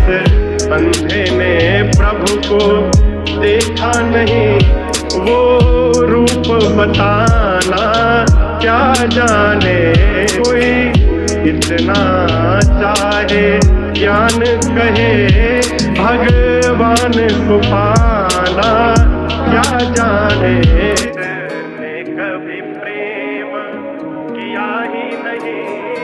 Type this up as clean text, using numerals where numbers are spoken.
अंधे ने प्रभु को देखा नहीं, वो रूप बताना क्या जाने। कोई इतना चाहे ज्ञान कहे, भगवान को पाना क्या जाने। ने कभी प्रेम किया ही नहीं,